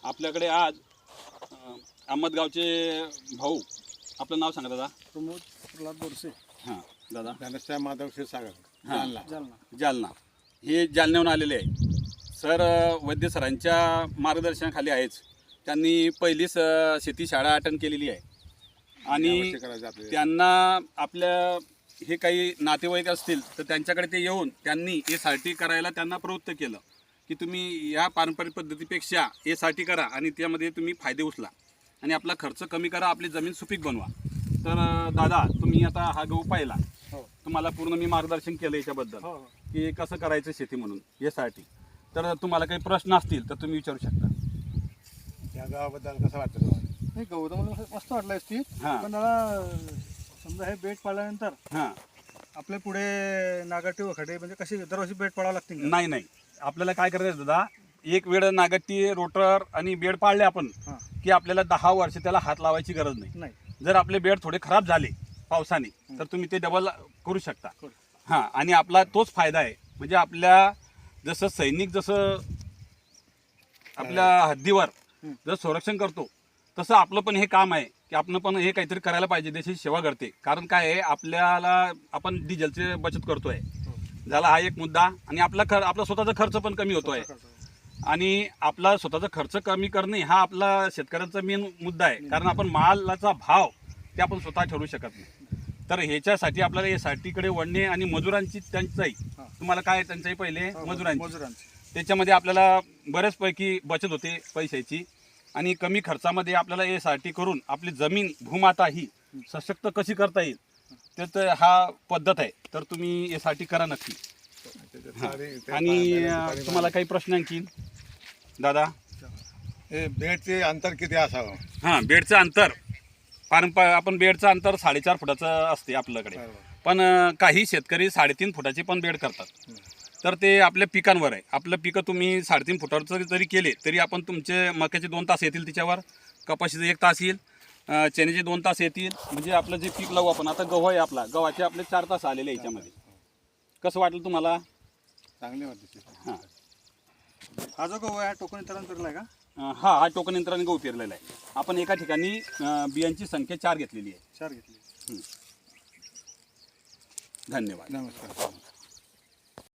आपल्याकडे आज अहमदगावचे भाऊ, आपलं नाव सांगा दादा. प्रमोद प्रल्हाद बोरसे. हां दादा. घनश्याम माधव क्षीरसागर, हां जालना. जालना. हे जालन्याहून आलेले आहे. सर वैद्य सरांच्या मार्गदर्शनाखाली आहेच. त्यांनी पहिलीच शेती शाळा अटेंड केलेली आहे आणि त्यांना आपल्या हे काही नातेवाईक असतील तर त्यांच्याकडे ते येऊन त्यांनी SRT करायला त्यांना प्रवृत्त केलं की तुम्ही या पारंपरिक पद्धतीपेक्षा SRT करा आणि त्यामध्ये तुम्ही फायदे उचला आणि आपला खर्च कमी करा, आपली जमीन सुपीक बनवा. तर दादा, तुम्ही आता हा गहू पाहिला, तुम्हाला पूर्ण मी मार्गदर्शन केलं याच्याबद्दल की कसं करायचं शेती म्हणून SRT. तर तुम्हाला काही प्रश्न असतील तर तुम्ही विचारू शकता. या गावाबद्दल कसं वाटतं तुम्हाला? नाही, गहू तर मला मस्त वाटलं असती. हां. पण मला समजा हे बेट पाळल्यानंतर हां. आपल्या पुढे नागाटी वखाटे म्हणजे कशी दरवर्षी बेट पाळावं लागतील का? नाही नाही, आपल्याला काय करायचं दादा, एक वेळ नागट्टी, रोटर आणि बेड पाळले आपण हां. की आपल्याला 10 वर्ष त्याला हात लावायची गरज नाही. नाही. जर आपले बेड थोडे खराब झाले पावसाने तर तुम्ही ते डबल करू शकता. करू. हां, आणि आपला तोच फायदा आहे. म्हणजे आपल्या जसं सैनिक जसं आपल्या हद्दीवर जर संरक्षण करतो तसं आपलं पण हे काम आहे की आपण पण हे काहीतरी करायला पाहिजे. देशाची सेवा घडते. कारण काय आहे, आपल्याला आपण डिझेलची बचत करतोय, झाला हा एक मुद्दा. आणि आपला स्वतःचा खर्च पण कमी होतोय. आणि आपला स्वतःचा खर्च कमी करणे हा आपला शेतकऱ्यांचा मेन मुद्दा आहे. कारण आपण मालाचा भाव ते आपण स्वतः ठरवू शकत नाही. तर ह्याच्यासाठी आपल्याला SRTकडे वळणे आणि मजुरांची टंचाई. तुम्हाला काय टंचाई? पहिले मजुरांची. त्याच्यामध्ये आपल्याला बऱ्याचपैकी बचत होते पैशाची आणि कमी खर्चामध्ये आपल्याला SRT करून आपली जमीन भूमाता ही सशक्त कशी करता येईल तर हा पद्धत आहे. तर तुम्ही SRT करा नक्की. आणि तुम्हाला काही प्रश्न आणखी दादा? हे बेडचे अंतर किती असावं? हां, बेडचं अंतर आपण बेडचं अंतर 4.5 फुटाचं असते आपल्याकडे. पण काही शेतकरी 3.5 फुटाचे पण बेड करतात. तर ते आपल्या पिकांवर आहे. आपलं पिकं तुम्ही 3.5 फुटाचं जरी केले तरी आपण तुमचे मक्याचे 2 तास येतील त्याच्यावर, कपाशीचे 1 तास येईल, चण्याचे 2 तास येतील. म्हणजे आपलं जे पीक लावू आपण, आता गहू आहे आपला, गव्हाचे आपले 4 तास आलेले याच्यामध्ये. कसं वाटलं तुम्हाला? चांगले वाटते. हां. हा जो गहू आहे टोकन वितरण करला आहे का? हा टोकन यंत्राने गहू पेरलेला आहे. आपण एका ठिकाणी बियांची संख्या 4 घेतलेली आहे. 4 घेतली. धन्यवाद. नमस्कार.